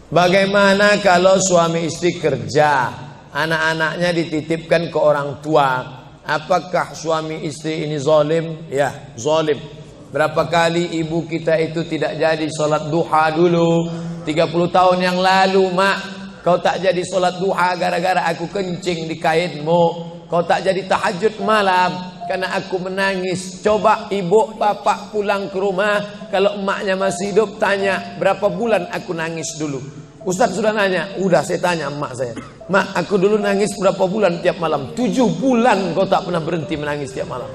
Bagaimana kalau suami istri kerja, anak-anaknya dititipkan ke orang tua? Apakah suami istri ini zalim? Ya, zalim. Berapa kali ibu kita itu tidak jadi sholat duha dulu 30 tahun yang lalu. Mak, kau tak jadi sholat duha gara-gara aku kencing di kainmu. Kau tak jadi tahajud malam karena aku menangis. Coba ibu bapak pulang ke rumah, kalau emaknya masih hidup, tanya berapa bulan aku nangis dulu. Ustaz sudah nanya, udah saya tanya emak saya. Mak, aku dulu nangis berapa bulan tiap malam? 7 bulan kau tak pernah berhenti menangis tiap malam.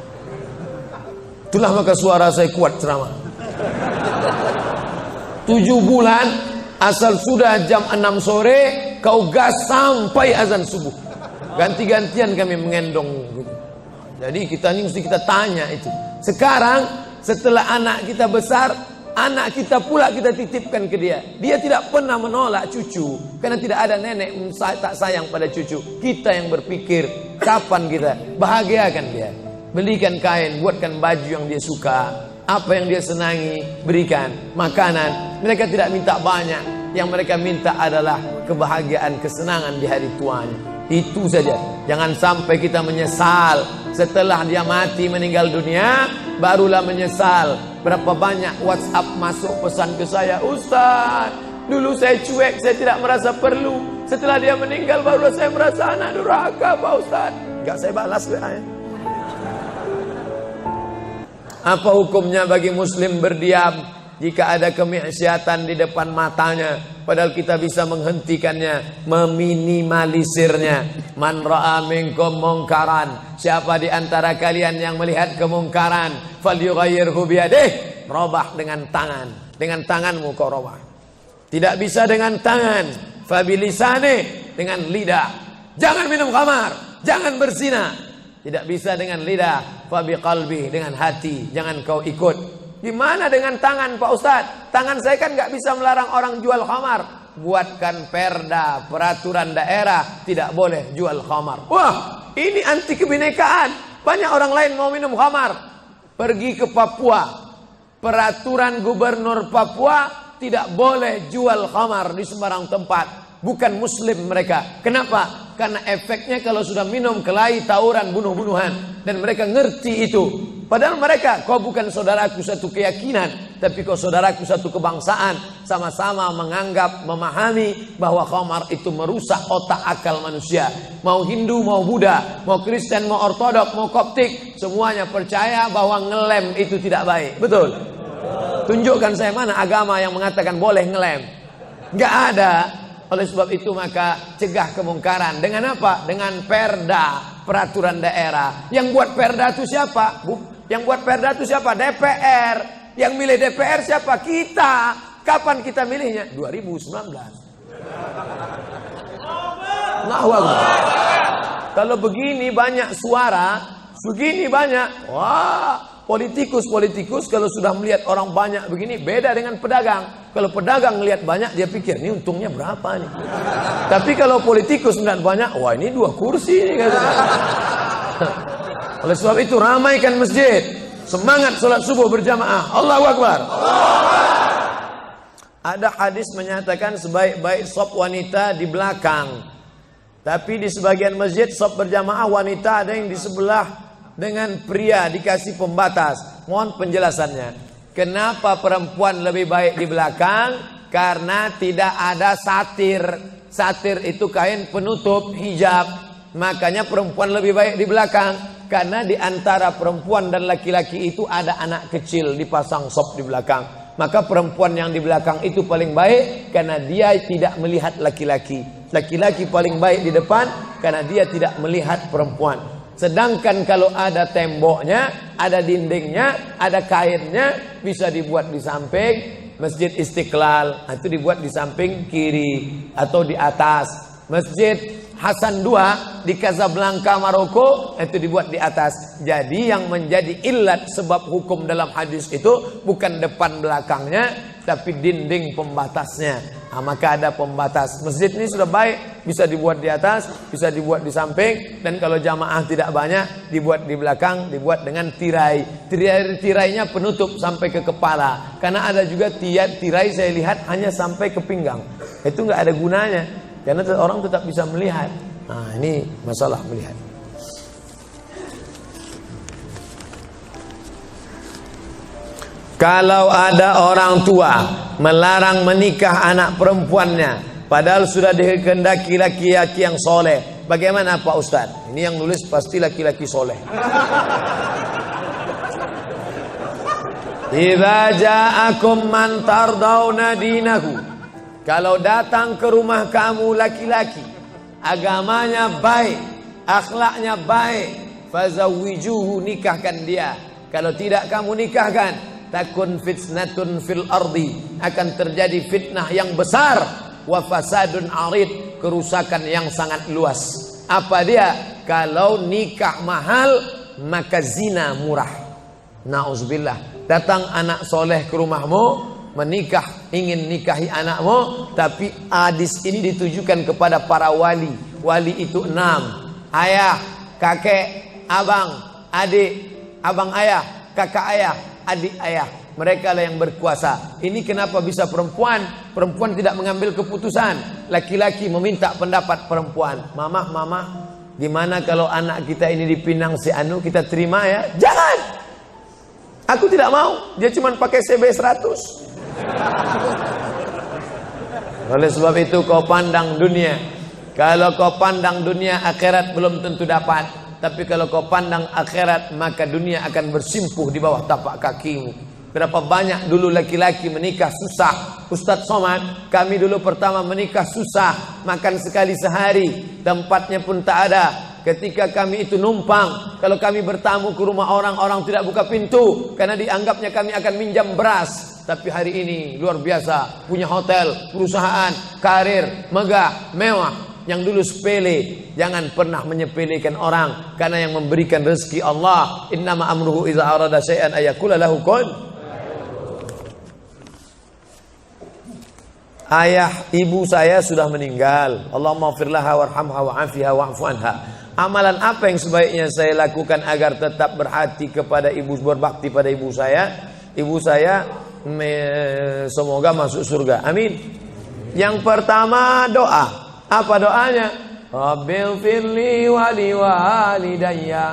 Itulah maka suara saya kuat ceramah. 7 bulan, asal sudah jam 6 sore kau gas sampai azan subuh. Ganti-gantian kami mengendong. Jadi kita ini mesti kita tanya itu. Sekarang setelah anak kita besar, anak kita pula kita titipkan ke dia. Dia tidak pernah menolak cucu karena tidak ada nenek tak sayang pada cucu. Kita yang berpikir kapan kita bahagiakan dia. Belikan kain, buatkan baju yang dia suka, apa yang dia senangi, berikan makanan. Mereka tidak minta banyak, yang mereka minta adalah kebahagiaan, kesenangan di hari tuanya. Itu saja. Jangan sampai kita menyesal setelah dia mati meninggal dunia, barulah menyesal. Berapa banyak WhatsApp masuk pesan ke saya, Ustaz, dulu saya cuek, saya tidak merasa perlu. Setelah dia meninggal barulah saya merasa anak durhaka, Pak Ustaz. Enggak saya balas WA-nya. Apa hukumnya bagi muslim berdiam jika ada kemaksiatan di depan matanya, padahal kita bisa menghentikannya, meminimalisirnya? Man ra'a minkum mungkaran, siapa di antara kalian yang melihat kemungkaran, falyughayyirhu biyadihi, robah dengan tangan. Dengan tanganmu kau robah. Tidak bisa dengan tangan, fabilisani, dengan lidah. Jangan minum khamar, jangan berzina. Tidak bisa dengan lidah, fabi qalbi, dengan hati. Jangan kau ikut. Gimana dengan tangan, Pak Ustaz? Tangan saya kan nggak bisa melarang orang jual khamar. Buatkan perda, peraturan daerah, tidak boleh jual khamar. Wah, ini anti kebinekaan. Banyak orang lain mau minum khamar. Pergi ke Papua, peraturan gubernur Papua, tidak boleh jual khamar di sembarang tempat. Bukan muslim mereka. Kenapa? Karena efeknya kalau sudah minum kelahi, tawuran, bunuh-bunuhan. Dan mereka ngerti itu. Padahal mereka, kau bukan saudaraku satu keyakinan, tapi kau saudaraku satu kebangsaan. Sama-sama menganggap, memahami bahwa khamar itu merusak otak akal manusia. Mau Hindu, mau Buddha, mau Kristen, mau Ortodok, mau Koptik, semuanya percaya bahwa ngelem itu tidak baik. Betul? Tunjukkan saya mana agama yang mengatakan boleh ngelem. Nggak ada. Oleh sebab itu maka cegah kemungkaran. Dengan apa? Dengan perda, peraturan daerah. Yang buat perda itu siapa? Yang buat perda itu siapa? DPR. Yang milih DPR siapa? Kita. Kapan kita milihnya? 2019. Allahu Akbar. Kalau begini banyak suara, begini banyak. Wah, politikus kalau sudah melihat orang banyak begini, beda dengan pedagang. Kalau pedagang melihat banyak, dia pikir ini untungnya berapa nih. Tapi kalau politikus melihat banyak, wah ini 2 kursi nih katanya. Oleh sebab itu ramaikan masjid, semangat sholat subuh berjamaah. Allahu Akbar. Ada hadis menyatakan sebaik-baik shop wanita di belakang. Tapi di sebagian masjid shop berjamaah wanita ada yang di sebelah dengan pria, dikasih pembatas. Mohon penjelasannya. Kenapa perempuan lebih baik di belakang? Karena tidak ada satir. Satir itu kain penutup hijab. Makanya perempuan lebih baik di belakang. Karena di antara perempuan dan laki-laki itu ada anak kecil dipasang sop di belakang. Maka perempuan yang di belakang itu paling baik karena dia tidak melihat laki-laki. Laki-laki paling baik di depan karena dia tidak melihat perempuan. Sedangkan kalau ada temboknya, ada dindingnya, ada kainnya, bisa dibuat di samping Masjid Istiqlal, itu dibuat di samping kiri atau di atas. Masjid Hasan II di Casablanca, Maroko, itu dibuat di atas. Jadi yang menjadi illat sebab hukum dalam hadis itu bukan depan belakangnya, tapi dinding pembatasnya. Nah, maka ada pembatas. Masjid ini sudah baik, bisa dibuat di atas, bisa dibuat di samping, dan kalau jamaah tidak banyak, dibuat di belakang, dibuat dengan tirai. Tirainya penutup sampai ke kepala. Karena ada juga tirai saya lihat hanya sampai ke pinggang. Itu nggak ada gunanya, karena orang tetap bisa melihat. Nah, ini masalah melihat. Kalau ada orang tua melarang menikah anak perempuannya, padahal sudah dikehendaki laki-laki yang soleh, bagaimana Pak Ustaz? Ini yang nulis pasti laki-laki soleh. Idza ja'akum man tardawna dinahu, kalau datang ke rumah kamu laki-laki, agamanya baik, akhlaknya baik, fazawwijuhu, nikahkan dia. Kalau tidak kamu nikahkan, takun fitnatun fil ardi, akan terjadi fitnah yang besar, wa fasadun arid, kerusakan yang sangat luas. Apa dia? Kalau nikah mahal, maka zina murah. Nauzubillah. Datang anak soleh ke rumahmu, menikah, ingin nikahi anakmu, tapi hadis ini ditujukan kepada para wali. Wali itu 6: ayah, kakek, abang, adik, abang ayah, kakak ayah, adik ayah. Mereka lah yang berkuasa. Ini kenapa bisa perempuan? Perempuan tidak mengambil keputusan. Laki-laki meminta pendapat perempuan. Mama, gimana kalau anak kita ini dipinang si Anu, kita terima ya? Jangan. Aku tidak mau. Dia cuma pakai CB 100. Oleh sebab itu kau pandang dunia. Kalau kau pandang dunia, akhirat belum tentu dapat. Tapi kalau kau pandang akhirat, maka dunia akan bersimpuh di bawah tapak kakimu. Berapa banyak dulu laki-laki menikah susah. Ustadz Somad, kami dulu pertama menikah susah, makan sekali sehari, tempatnya pun tak ada. Ketika kami itu numpang, kalau kami bertamu ke rumah orang, orang tidak buka pintu karena dianggapnya kami akan minjam beras. Tapi hari ini luar biasa, punya hotel, perusahaan, karir, megah, mewah. Yang dulu sepele, jangan pernah menyepelekan orang, karena yang memberikan rezeki Allah. Innama amruhu idza arada syai'an ayaqula lahu kun. Ayah ibu saya sudah meninggal. Allahumma ighfir laha warhamha wa'afiha wa'fu anha. Amalan apa yang sebaiknya saya lakukan agar tetap berhati kepada ibu, berbakti pada ibu saya? Ibu saya semoga masuk surga. Amin. Yang pertama doa. Apa doanya? Rabbil firli wali walidayya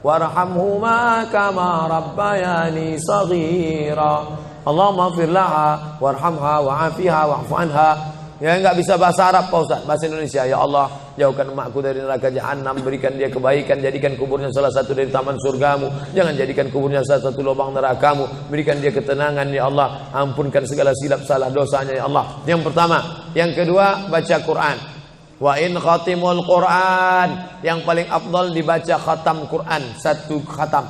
warhamhuma kama rabbayani saghira. Allahumma ighfir laha warhamha wa'afiha wa'fu anha. Ya, enggak bisa bahasa Arab Pak Ustaz, bahasa Indonesia. Ya Allah, jauhkan emakku dari neraka jahanam, berikan dia kebaikan, jadikan kuburnya salah satu dari taman surgamu, jangan jadikan kuburnya salah satu lubang nerakamu, berikan dia ketenangan ya Allah, ampunkan segala silap salah dosanya ya Allah. Yang pertama. Yang kedua, baca Quran. Wa in khatimul Quran, yang paling afdal dibaca khatam Quran, satu khatam.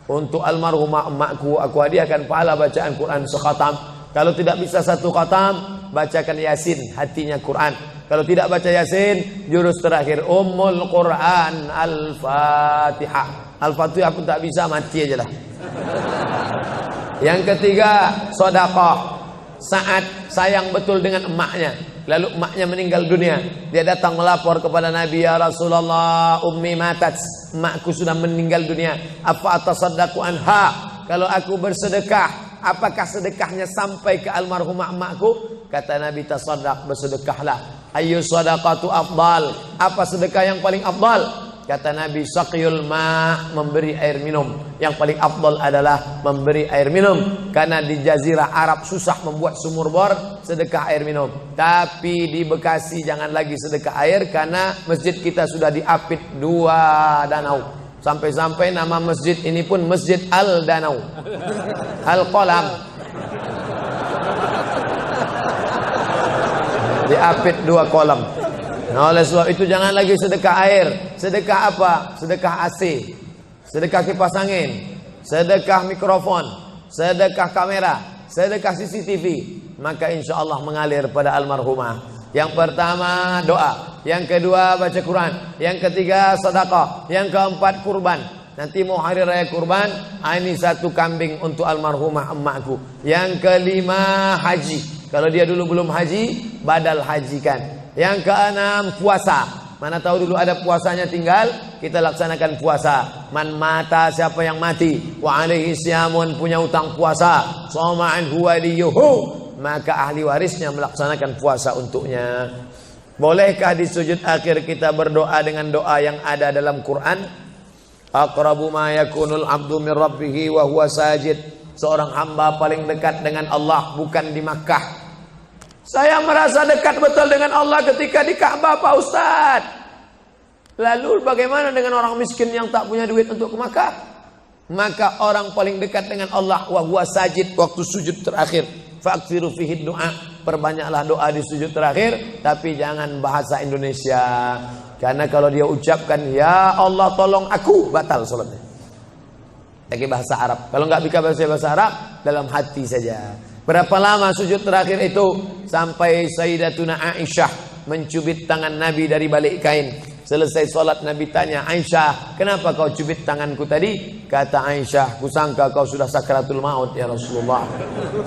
Untuk almarhumah emakku, aku hadiahkan pahala bacaan Quran sekhatam. Kalau tidak bisa satu khatam, bacakan Yasin, hatinya Quran. Kalau tidak baca Yasin, jurus terakhir Ummul Quran Al-Fatihah. Al-Fatihah pun tak bisa, mati aja lah. Yang ketiga, sedekah. Saat sayang betul dengan emaknya, lalu emaknya meninggal dunia, dia datang melapor kepada Nabi, ya Rasulullah, ummi matat, emakku sudah meninggal dunia, apa atasaddaqu anha, kalau aku bersedekah, apakah sedekahnya sampai ke almarhumah emakku? Kata Nabi, tasaddaq, bersedekahlah. Ayyu sadaqatu afdal, apa sedekah yang paling afdal? Kata Nabi, saqyul ma', memberi air minum. Yang paling afdal adalah memberi air minum, karena di jazirah Arab susah membuat sumur bor, sedekah air minum. Tapi di Bekasi jangan lagi sedekah air, karena masjid kita sudah diapit 2 danau. Sampai-sampai nama masjid ini pun Masjid Al-Danau, Al-Qalam. Diapit 2 kolam. Nah, oleh sebab itu jangan lagi sedekah air. Sedekah apa? Sedekah AC, sedekah kipas angin, sedekah mikrofon, sedekah kamera, sedekah CCTV. Maka insya Allah mengalir pada almarhumah. Yang pertama doa, yang kedua baca Quran, yang ketiga sedekah, yang keempat kurban. Nanti mau hari raya kurban, ini 1 kambing untuk almarhumah emakku. Yang kelima haji. Kalau dia dulu belum haji, badal hajikan. Yang keenam puasa. Mana tahu dulu ada puasanya tinggal, kita laksanakan puasa. Man mata, siapa yang mati, wa alaihi syamun, punya utang puasa, shoma anhu waliyuhu, maka ahli warisnya melaksanakan puasa untuknya. Bolehkah di sujud akhir kita berdoa dengan doa yang ada dalam Quran? Aqrabu ma yakunul abdu min rabbih wa huwa sajid. Seorang hamba paling dekat dengan Allah bukan di Makkah. Saya merasa dekat betul dengan Allah ketika di Ka'bah, Pak Ustadz. Lalu bagaimana dengan orang miskin yang tak punya duit untuk ke Makkah? Maka orang paling dekat dengan Allah wa huwa sajid, waktu sujud terakhir. Fa'aksiru fihi doa, perbanyaklah doa di sujud terakhir, tapi jangan bahasa Indonesia. Karena kalau dia ucapkan ya Allah tolong aku, batal salatnya. Pakai bahasa Arab. Kalau nggak bisa bahasa Arab, dalam hati saja. Berapa lama sujud terakhir itu? Sampai Sayyidatuna Aisyah mencubit tangan Nabi dari balik kain. Selesai sholat Nabi tanya, Aisyah, kenapa kau cubit tanganku tadi? Kata Aisyah, kusangka kau sudah sakratul maut ya Rasulullah.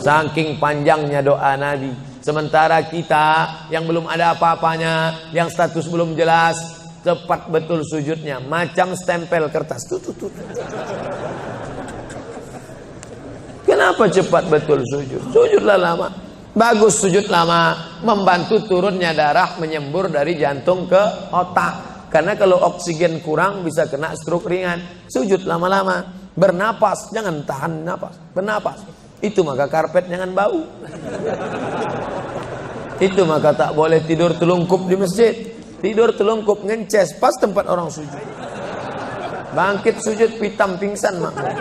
Saking panjangnya doa Nabi. Sementara kita yang belum ada apa-apanya, yang status belum jelas, cepat betul sujudnya, macam stempel kertas. Kenapa cepat betul sujud? Sujudlah lama. Bagus sujud lama, membantu turunnya darah menyembur dari jantung ke otak. Karena kalau oksigen kurang bisa kena stroke ringan. Sujud lama-lama, bernapas, jangan tahan napas, bernapas. Itu maka karpet jangan bau. Itu maka tak boleh tidur telungkup di masjid. Tidur telungkup ngences pas tempat orang sujud. Bangkit sujud pitam pingsan makmum.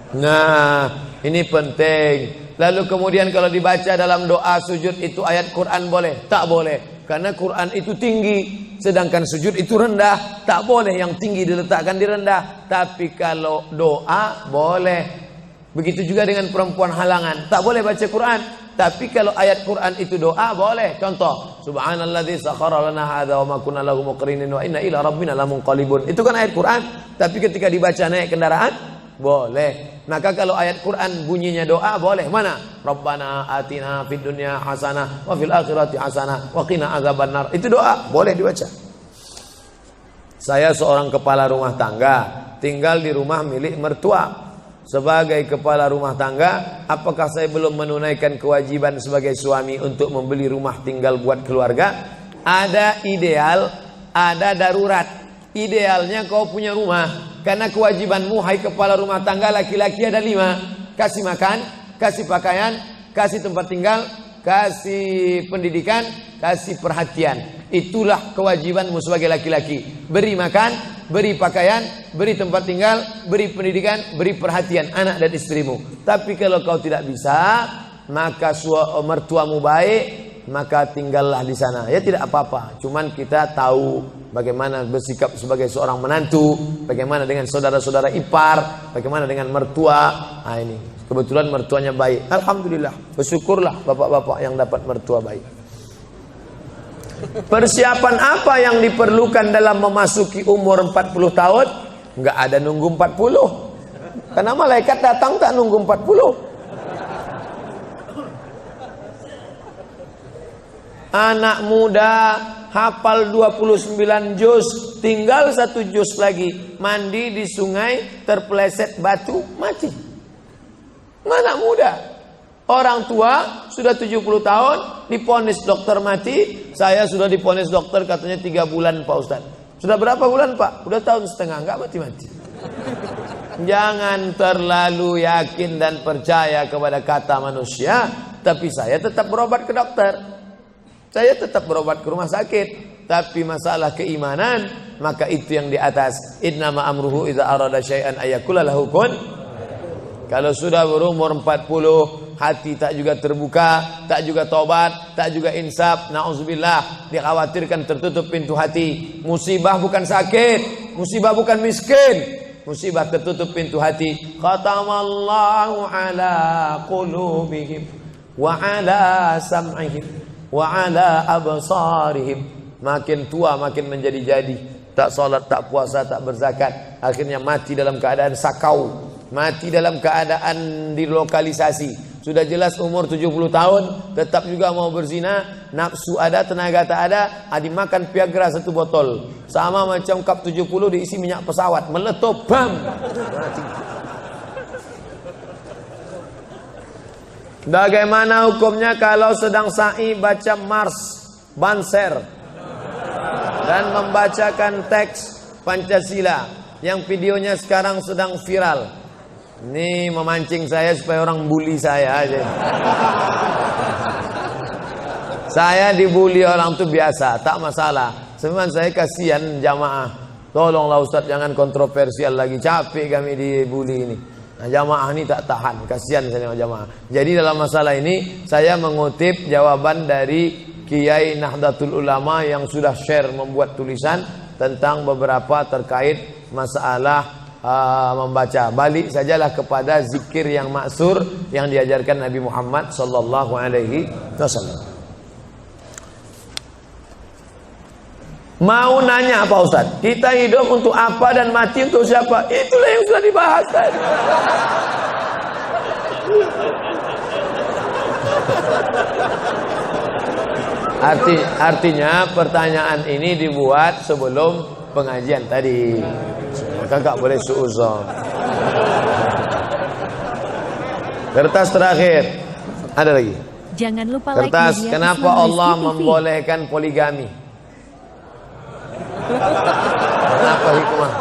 Nah, ini penting. Lalu kemudian kalau dibaca dalam doa sujud itu ayat Quran boleh? Tak boleh. Karena Quran itu tinggi, sedangkan sujud itu rendah. Tak boleh yang tinggi diletakkan di rendah. Tapi kalau doa boleh. Begitu juga dengan perempuan halangan. Tak boleh baca Quran. Tapi kalau ayat Quran itu doa boleh. Contoh, Subhanalladzi sakhkhara lana hadza wa ma kunna lahu muqrinin wa inna ila rabbina lamunqalibun. Itu kan ayat Quran. Tapi ketika dibaca naik kendaraan boleh. Maka kalau ayat Quran bunyinya doa boleh. Mana? Rabbana atina fid dunya hasanah wa fil akhirati hasanah wa qina adzabannar. Itu doa, boleh dibaca. Saya seorang kepala rumah tangga, tinggal di rumah milik mertua. Sebagai kepala rumah tangga, apakah saya belum menunaikan kewajiban sebagai suami untuk membeli rumah tinggal buat keluarga? Ada ideal, ada darurat. Idealnya kau punya rumah. Karena kewajibanmu hai kepala rumah tangga laki-laki ada 5. Kasih makan, kasih pakaian, kasih tempat tinggal, kasih pendidikan, kasih perhatian. Itulah kewajibanmu sebagai laki-laki. Beri makan, beri pakaian, beri tempat tinggal, beri pendidikan, beri perhatian anak dan istrimu. Tapi kalau kau tidak bisa, maka mertuamu baik, maka tinggallah di sana. Ya tidak apa-apa. Cuman kita tahu bagaimana bersikap sebagai seorang menantu, bagaimana dengan saudara-saudara ipar, bagaimana dengan mertua. Nah ini kebetulan mertuanya baik. Alhamdulillah, bersyukurlah bapak-bapak yang dapat mertua baik. Persiapan apa yang diperlukan dalam memasuki umur 40 tahun? Enggak ada nunggu 40. Karena malaikat datang tak nunggu 40. Anak muda hafal 29 juz, tinggal 1 juz lagi, mandi di sungai terpeleset batu mati. Anak muda, orang tua sudah 70 tahun diponis dokter mati. Saya sudah diponis dokter katanya 3 bulan Pak Ustaz. Sudah berapa bulan Pak? Udah tahun setengah, enggak mati-mati. Jangan terlalu yakin dan percaya kepada kata manusia. Tapi saya tetap berobat ke dokter, saya tetap berobat ke rumah sakit. Tapi masalah keimanan, maka itu yang di atas. Innama amruhu idza arada syai'an ayakula lahu kun. Kalau sudah berumur 40, hati tak juga terbuka, tak juga tobat, tak juga insaf, na'udzubillah, dikhawatirkan tertutup pintu hati. Musibah bukan sakit, musibah bukan miskin, musibah tertutup pintu hati. Khatamallahu ala qulubihim wa ala sam'ihim wa ala absarihim. Makin tua makin menjadi-jadi. tak salat, tak puasa, tak berzakat. Akhirnya mati dalam keadaan sakau, mati dalam keadaan dilokalisasi. Sudah jelas umur 70 tahun, tetap juga mau berzina, nafsu ada, tenaga tak ada, dimakan Viagra 1 botol. Sama macam cup 70 diisi minyak pesawat, meletup, bam. Mati. Bagaimana hukumnya kalau sedang sa'i baca Mars, Banser, dan membacakan teks Pancasila yang videonya sekarang sedang viral? Ini memancing saya supaya orang bully saya aja. Saya dibully orang itu biasa, tak masalah. Sebenarnya saya kasihan jamaah. Tolonglah Ustaz, jangan kontroversial lagi. Capek kami dibully ini. Nah, jamaah ini tak tahan, kasihan saya sama jamaah. Jadi dalam masalah ini saya mengutip jawaban dari Kiai Nahdlatul Ulama yang sudah share membuat tulisan tentang beberapa terkait masalah membaca. Balik sajalah kepada zikir yang maksur yang diajarkan Nabi Muhammad sallallahu alaihi wasallam. Mau nanya Pak Ustaz, kita hidup untuk apa dan mati untuk siapa? Itulah yang sudah dibahas tadi. Artinya pertanyaan ini dibuat sebelum pengajian tadi. Maka enggak boleh suuzon. Kertas terakhir. Ada lagi? Jangan lupa kertas, like kenapa Allah membolehkan poligami? Kenapa hikmah?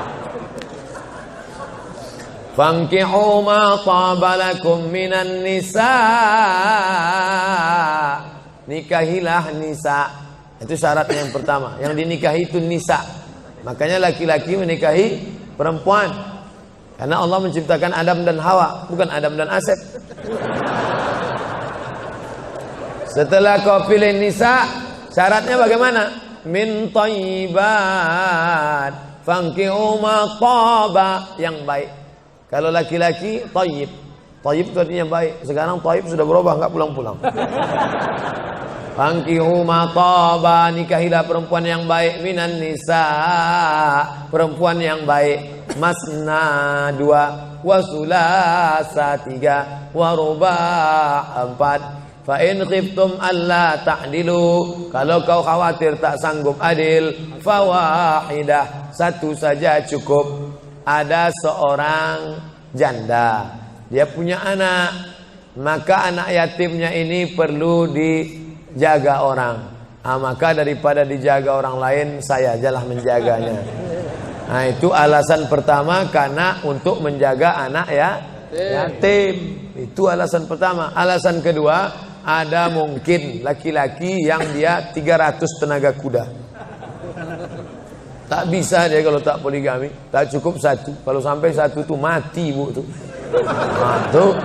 Fankihu ma taba lakum minan nisa. Nikahilah nisa. Itu syaratnya yang pertama. Yang dinikahi itu nisa. Makanya laki-laki menikahi perempuan. Karena Allah menciptakan Adam dan Hawa, bukan Adam dan Asep. Setelah kau pilih nisa, syaratnya bagaimana? Min thayyibat fankihu ma taba, yang baik. Kalau laki-laki thayyib. Thayyib itu artinya baik. Sekarang thayyib sudah berubah, enggak pulang-pulang. Fankihu ma taba, nikahilah perempuan yang baik, minan nisa, perempuan yang baik. Masna 2, wa sulasa 3, wa ruba' 4. Fa in khiftum alla ta'dilu, kalau kau khawatir tak sanggup adil, fawahidah, satu saja cukup. Ada seorang janda, dia punya anak, maka anak yatimnya ini perlu dijaga orang. Maka daripada dijaga orang lain, saya ajalah menjaganya. Nah, itu alasan pertama, karena untuk menjaga anak ya yatim. Itu alasan pertama. Alasan kedua, ada mungkin laki-laki yang dia 300 tenaga kuda. Tak bisa dia kalau tak poligami. Tak cukup satu. Kalau sampai satu tuh mati bu tuh. Nah, tuh.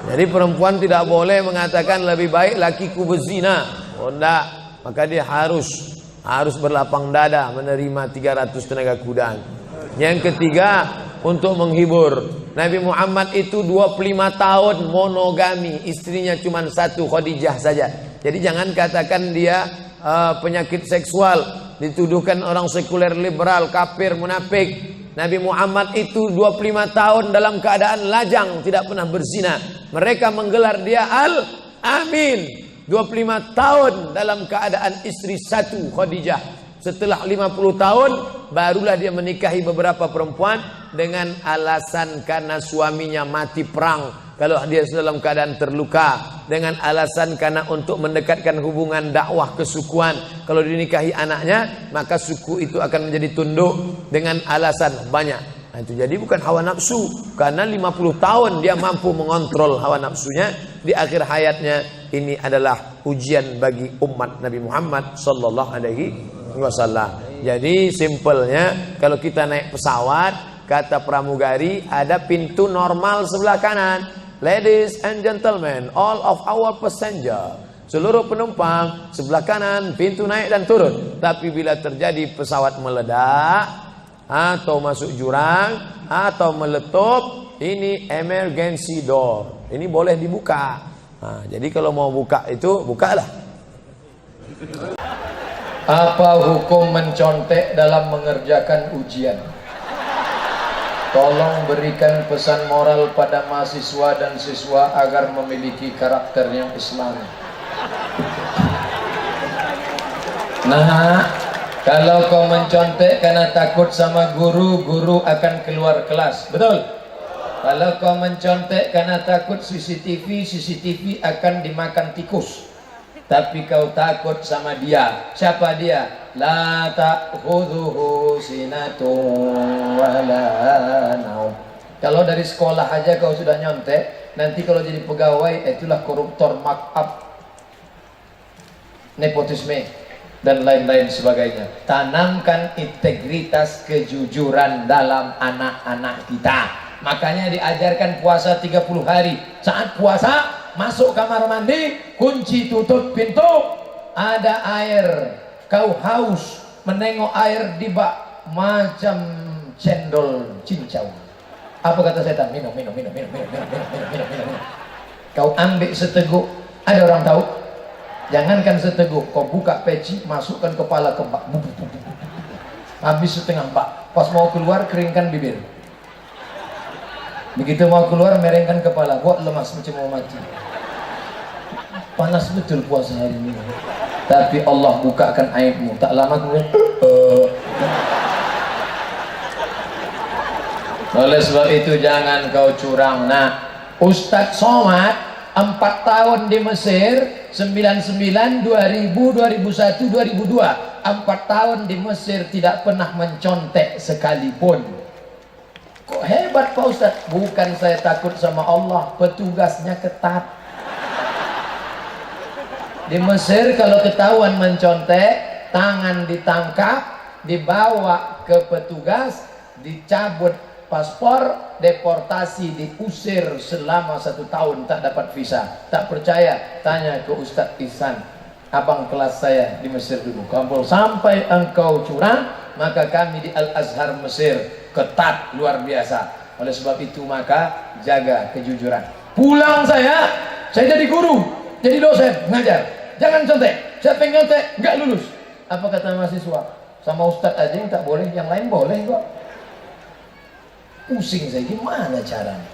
Jadi perempuan tidak boleh mengatakan lebih baik lakiku berzina. Oh enggak. Maka dia harus berlapang dada menerima 300 tenaga kuda. Yang ketiga, untuk menghibur. Nabi Muhammad itu 25 tahun monogami, istrinya cuma satu, Khadijah saja. Jadi jangan katakan dia penyakit seksual, dituduhkan orang sekuler, liberal, kafir, munafik. Nabi Muhammad itu 25 tahun dalam keadaan lajang, tidak pernah berzina. Mereka menggelar dia Al-Amin. 25 tahun dalam keadaan istri satu, Khadijah. Setelah 50 tahun barulah dia menikahi beberapa perempuan dengan alasan karena suaminya mati perang. Kalau dia dalam keadaan terluka, dengan alasan karena untuk mendekatkan hubungan dakwah kesukuan. Kalau dinikahi anaknya, maka suku itu akan menjadi tunduk, dengan alasan banyak. Nah, itu jadi bukan hawa nafsu, karena 50 tahun dia mampu mengontrol hawa nafsunya. Di akhir hayatnya, ini adalah ujian bagi umat Nabi Muhammad sallallahu alaihi wasallam. Jadi simpelnya, kalau kita naik pesawat, kata pramugari, ada pintu normal sebelah kanan. Ladies and gentlemen, all of our passenger, seluruh penumpang, sebelah kanan pintu naik dan turun. Tapi bila terjadi pesawat meledak, atau masuk jurang, atau meletup, ini emergency door. Ini boleh dibuka. Nah, jadi kalau mau buka itu, bukalah. Apa hukum mencontek dalam mengerjakan ujian? Tolong berikan pesan moral pada mahasiswa dan siswa agar memiliki karakter yang Islami. Nah, kalau kau mencontek karena takut sama guru, guru akan keluar kelas. Betul? Kalau kau mencontek karena takut CCTV, CCTV akan dimakan tikus. Tapi kau takut sama dia. Siapa dia? La ta'khudhuhu sinatun wala naum. Kalau dari sekolah aja kau sudah nyontek, nanti kalau jadi pegawai itulah koruptor, markup, nepotisme dan lain-lain sebagainya. Tanamkan integritas kejujuran dalam anak-anak kita. Makanya diajarkan puasa 30 hari. Saat puasa masuk kamar mandi, kunci tutup pintu, ada air, kau haus, menengok air di bak macam cendol cincau. Apa kata setan? Minum. Kau ambil seteguk, ada orang tahu? Jangankan seteguk, kau buka peci, masukkan kepala ke bak, habis setengah bak. Pas mau keluar, keringkan bibir. Begitu mau keluar, merengkan kepala, buat lemas macam mau mati. Panas betul puasa hari ini. Tapi Allah bukakan aibmu. Tak lama kemudian oleh sebab itu jangan kau curang. Nah, Ustadz Somad 4 tahun di Mesir, 99, 2000, 2001, 2002, 4 tahun di Mesir tidak pernah mencontek sekalipun. Kok hebat Pak Ustadz? Bukan saya takut sama Allah, petugasnya ketat. Di Mesir kalau ketahuan mencontek, tangan ditangkap, dibawa ke petugas, dicabut paspor, deportasi, diusir selama 1 tahun, tak dapat visa. Tak percaya? Tanya ke Ustadz Ihsan, abang kelas saya di Mesir dulu. Kalau sampai engkau curang, maka kami di Al-Azhar Mesir ketat luar biasa. Oleh sebab itu maka jaga kejujuran. Pulang saya jadi guru, jadi dosen, ngajar. Jangan contek. Siapa yang contek nggak lulus. Apa kata mahasiswa? Sama Ustadz aja yang tak boleh, yang lain boleh kok. Pusing saya, gimana caranya?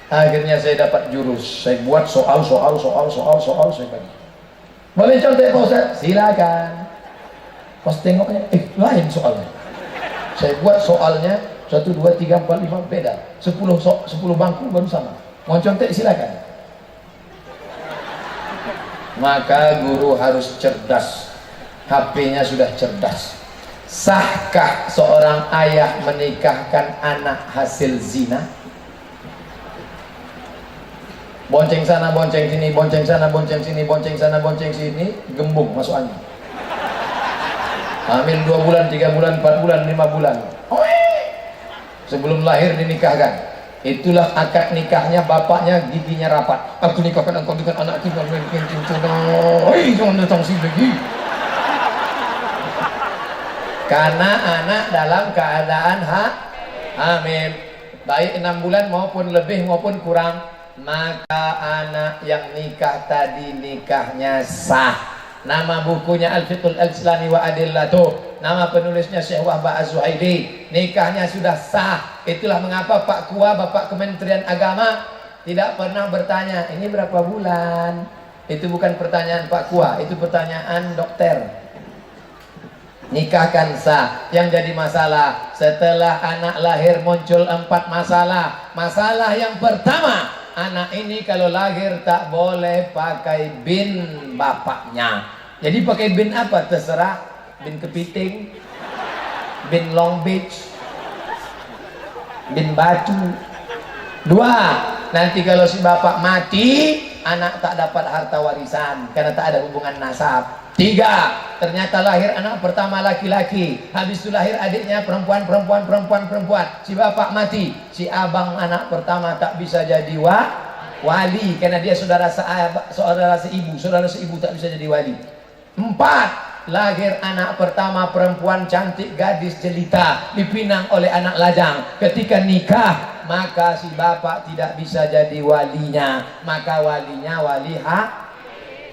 Akhirnya saya dapat jurus. Saya buat soal saya bagi. Boleh contek Pak Ustadz? Silakan. Pas tengoknya, lain soalnya. Saya buat soalnya 1, 2, 3, 4, 5 beda. 10 bangku baru sama. Mau contek silakan. Maka guru harus cerdas. HP-nya sudah cerdas. Sahkah seorang ayah menikahkan anak hasil zina? Bonceng sana, bonceng sini, bonceng sana, bonceng sini, bonceng sana, bonceng sini, gembung masuk angin. Hamil 2 bulan, 3 bulan, 4 bulan, 5 bulan. Sebelum lahir dinikahkan. Itulah akad nikahnya, bapaknya giginya rapat. Aku nikahkan engkau dengan anak kita. Jangan datang sini lagi. Karena anak dalam keadaan hamil, baik 6 bulan maupun lebih maupun kurang, maka anak yang nikah tadi nikahnya sah. Nama bukunya Al-Fiqhul Al-Islami wa Adillatuh. Nama penulisnya Syekh Wahbah Az-Zuhaili. Nikahnya sudah sah. Itulah mengapa Pak Kua, Bapak Kementerian Agama, tidak pernah bertanya, ini berapa bulan? Itu bukan pertanyaan Pak Kua, itu pertanyaan dokter. Nikahkan sah. Yang jadi masalah, setelah anak lahir muncul 4 masalah. Masalah yang pertama, anak ini kalau lahir tak boleh pakai bin bapaknya. Jadi pakai bin apa? Terserah. Bin kepiting, bin Long Beach, bin Batu. 2, nanti kalau si bapak mati, anak tak dapat harta warisan karena tak ada hubungan nasab. 3, ternyata lahir anak pertama laki-laki, habis itu lahir adiknya perempuan. Si bapak mati, si abang anak pertama tak bisa jadi wali karena dia saudara seibu, saudara seibu tak bisa jadi wali. 4, lahir anak pertama perempuan cantik, gadis jelita, dipinang oleh anak lajang. Ketika nikah, maka si bapak tidak bisa jadi walinya, maka walinya wali hak.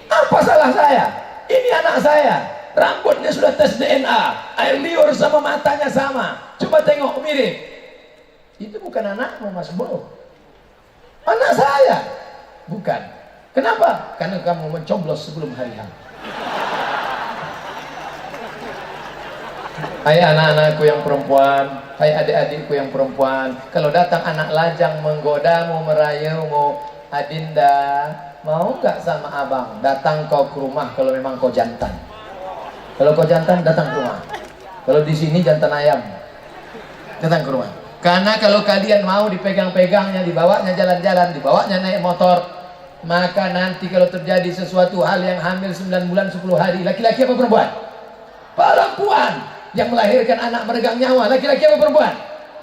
Apa salah saya? Ini anak saya. rambutnya sudah tes DNA, air liur sama matanya sama, coba tengok mirip. Itu bukan anakmu Mas Bro, anak saya. Bukan. Kenapa? Karena kamu mencoblos sebelum hari H. Hai anak-anakku yang perempuan, hai adik-adikku yang perempuan, kalau datang anak lajang menggodamu, merayumu, Adinda, mau nggak sama abang? Datang kau ke rumah kalau memang kau jantan. Kalau kau jantan, datang ke rumah. Kalau di sini jantan ayam, datang ke rumah. Karena kalau kalian mau dipegang-pegangnya, dibawanya jalan-jalan, dibawanya naik motor, maka nanti kalau terjadi sesuatu hal yang hamil 9 bulan 10 hari, laki-laki apa perempuan? Perempuan. Yang melahirkan anak meregang nyawa, laki-laki apa perempuan?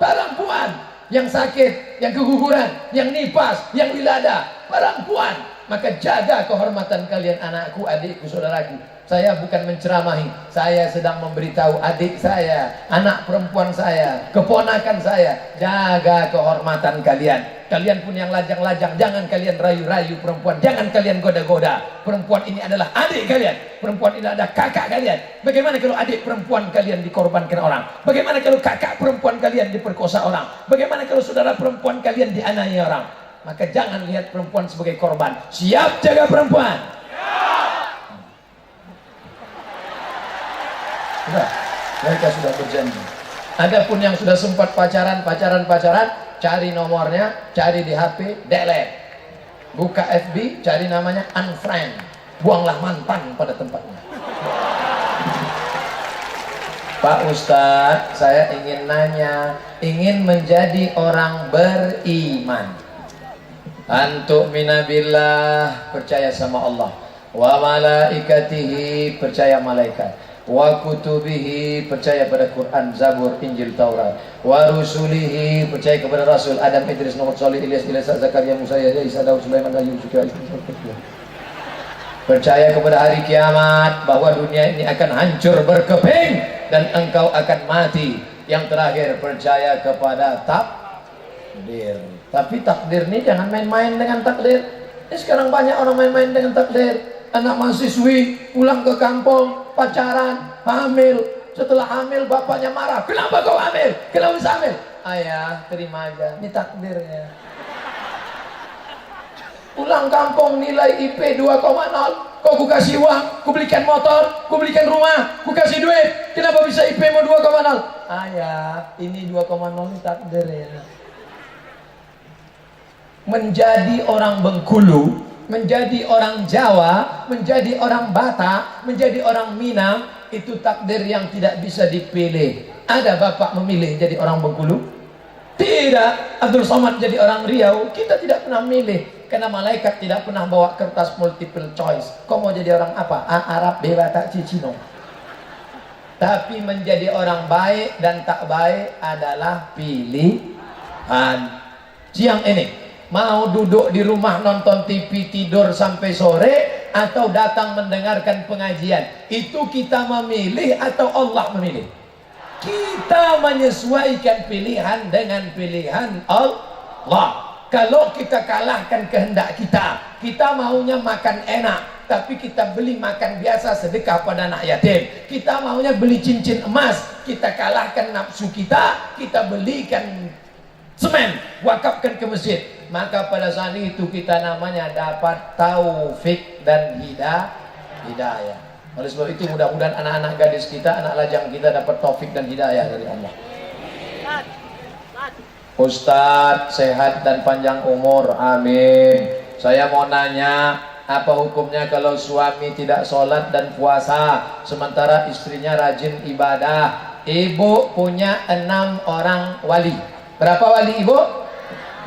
Perempuan. Yang sakit, yang keguguran, yang nipas, yang wilada, perempuan. Maka jaga kehormatan kalian, anakku, adikku, saudaraku. Saya bukan menceramahi, saya sedang memberitahu adik saya, anak perempuan saya, keponakan saya, jaga kehormatan kalian. Kalian pun yang lajang-lajang, jangan kalian rayu-rayu perempuan, jangan kalian goda-goda. Perempuan ini adalah adik kalian, perempuan ini adalah kakak kalian. Bagaimana kalau adik perempuan kalian dikorbankan orang? Bagaimana kalau kakak perempuan kalian diperkosa orang? Bagaimana kalau saudara perempuan kalian dianiaya orang? Maka jangan lihat perempuan sebagai korban. Siap jaga perempuan? Sudah, mereka sudah berjanji. Adapun yang sudah sempat pacaran, cari nomornya, cari di HP, delete. Buka FB, cari namanya, unfriend. Buanglah mantan pada tempatnya. Pak Ustadz, saya ingin nanya, ingin menjadi orang beriman. Antuk minabillah, percaya sama Allah. Wa malaikatihi, percaya malaikat. Wa kutubihi, percaya pada Quran, Zabur, Injil, Taurat. Wa rusulihi, percaya kepada Rasul Adam, Idris, Nuh, Salih, Ilyas, Ilesa, Zakaria, Musa, Yahya, Isa, Daud, Sulaiman, Ayub, Syukri, percaya kepada hari kiamat, bahwa dunia ini akan hancur berkeping dan engkau akan mati. Yang terakhir, percaya kepada takdir. Tapi takdir ini jangan main-main dengan takdir. Ini sekarang banyak orang main-main dengan takdir. Anak mahasiswi pulang ke kampung, pacaran, hamil. Setelah hamil bapaknya marah. Kenapa kau hamil? Kenapa bisa hamil? Ayah, terima aja, ini takdirnya. Pulang kampung nilai IP 2,0. Kok ku kasih uang, ku belikan motor, ku belikan rumah, ku kasih duit. Kenapa bisa IP mau 2,0? Ayah, ini 2,0 ini takdirnya. Menjadi orang Bengkulu, menjadi orang Jawa, menjadi orang Batak, menjadi orang Minang, itu takdir yang tidak bisa dipilih. Ada bapak memilih jadi orang Bengkulu? Tidak. Abdul Somad jadi orang Riau? Kita tidak pernah milih, karena malaikat tidak pernah bawa kertas multiple choice. Kau mau jadi orang apa? Arab, Batak, Cicino. Tapi menjadi orang baik dan tak baik adalah pilihan. Siang ini mau duduk di rumah nonton TV tidur sampai sore, atau datang mendengarkan pengajian? Itu kita memilih atau Allah memilih? Kita menyesuaikan pilihan dengan pilihan Allah. Kalau kita kalahkan kehendak kita, kita maunya makan enak, tapi kita beli makan biasa sedekah pada anak yatim. Kita maunya beli cincin emas, kita kalahkan nafsu kita, kita belikan semen, wakafkan ke masjid. Maka pada saat itu kita namanya dapat taufik dan hidayah. Oleh sebab itu mudah-mudahan anak-anak gadis kita, anak lajang kita dapat taufik dan hidayah dari Allah. Ustadz sehat dan panjang umur, amin. Saya mau nanya, apa hukumnya kalau suami tidak sholat dan puasa sementara istrinya rajin ibadah? Ibu punya 6 orang wali. Berapa wali ibu?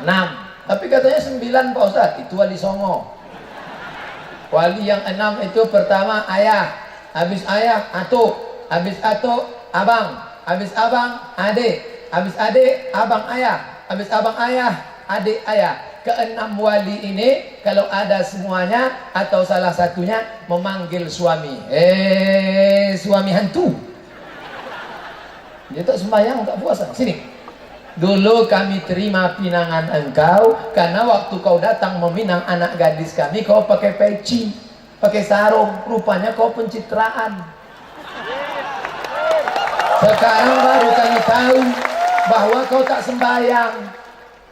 6. Tapi katanya 9 Pak Ustadz, itu wali songo. Wali yang 6 itu pertama ayah, habis ayah atuk, habis atuk abang, habis abang adik, habis adik abang ayah, habis abang ayah adik ayah. Ke-6 wali ini kalau ada semuanya atau salah satunya memanggil suami, suami hantu. Dia tak sembahyang, tak puasa. Sini. Dulu kami terima pinangan engkau karena waktu kau datang meminang anak gadis kami, kau pakai peci, pakai sarung, rupanya kau pencitraan. Sekarang baru kami tahu bahwa kau tak sembahyang.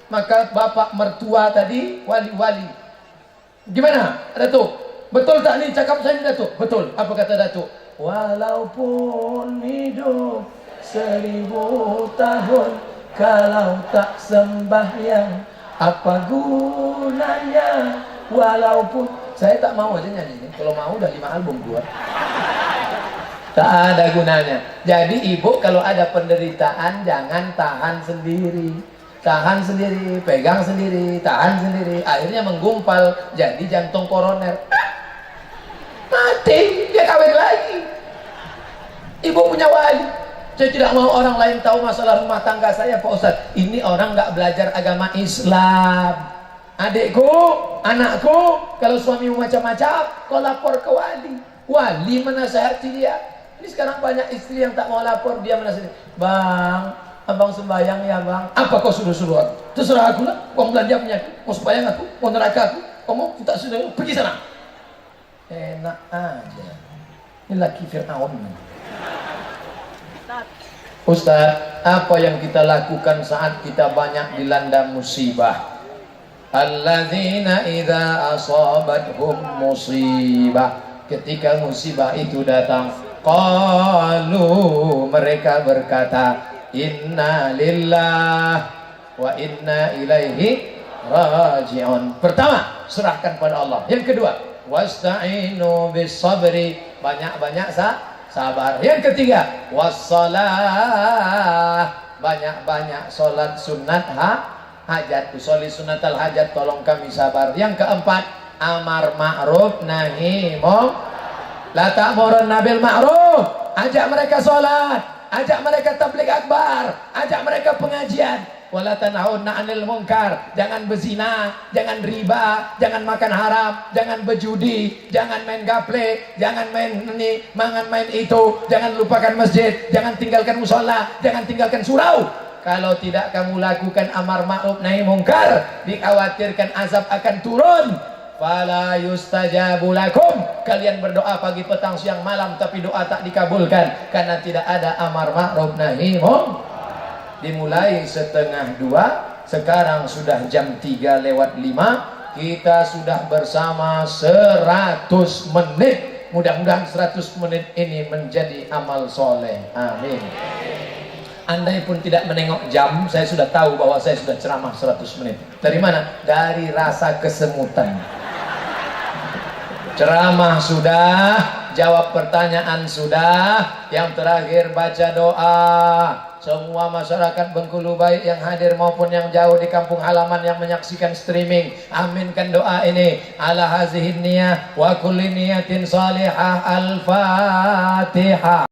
Maka bapak mertua tadi wali-wali. Gimana Datuk? Betul tak nih cakap saya ni Datuk? Betul. Apa kata Datuk? Walaupun hidup 1000 tahun, kalau tak sembahyang apa gunanya? Walaupun saya tak mau aja nyanyi ini. Kalau mau udah 5 album keluar. Tak ada gunanya. Jadi ibu kalau ada penderitaan jangan tahan sendiri. Tahan sendiri, pegang sendiri, tahan sendiri. Akhirnya menggumpal jadi jantung koroner. Mati, dia kawin lagi. Ibu punya wali. Saya tidak mau orang lain tahu masalah rumah tangga saya, Pak Ustadz. Ini orang nggak belajar agama Islam. Adikku, anakku, kalau suami macam-macam, kau lapor ke wali. Wali menasihati dia. Ini sekarang banyak istri yang tak mau lapor, dia menasihati. Bang, abang sembahyang ya bang. Apa kau suruh-suruh aku? Terserah aku lah. Uang belanja punya aku. Mau sembahyang aku, mau neraka aku. Kau mau tak suruh, pergi sana. Enak aja. Ini laki Fir'aun. Ustaz, apa yang kita lakukan saat kita banyak dilanda musibah? Alladzina idza asabathum musibah. Ketika musibah itu datang, qalu, mereka berkata, inna lillah wa inna ilaihi raji'un. Pertama, serahkan pada Allah. Yang kedua, wasta'inu bis sabri, banyak-banyak sabar. Yang ketiga, wassalah, banyak-banyak salat sunat hajat. Usolli sunatal hajat, tolong kami sabar. Yang keempat, amar ma'ruf nahi munkar. La ta'murunna bil ma'ruf, ajak mereka salat, ajak mereka tabligh akbar, ajak mereka pengajian. Wala tanhauna 'anil munkar, jangan berzina, jangan riba, jangan makan haram, jangan berjudi, jangan main gaple, jangan main ini, jangan main itu, jangan lupakan masjid, jangan tinggalkan musola, jangan tinggalkan surau. Kalau tidak kamu lakukan amar ma'ruf nahi munkar, dikhawatirkan azab akan turun. Fala yustajabu lakum, kalian berdoa pagi petang siang malam tapi doa tak dikabulkan karena tidak ada amar ma'ruf nahi munkar. Dimulai 1:30, sekarang sudah jam 3:05. Kita sudah bersama 100 menit. Mudah-mudahan 100 menit ini menjadi amal soleh. Amin. Andai pun tidak menengok jam, saya sudah tahu bahwa saya sudah ceramah 100 menit. Dari mana? Dari rasa kesemutan. Ceramah sudah, jawab pertanyaan sudah, yang terakhir baca doa. Semua masyarakat Bengkulu baik yang hadir maupun yang jauh di kampung halaman yang menyaksikan streaming, aminkan doa ini. Ala hazihin niyah wa kulli niyatin salihah. Al-Fatihah.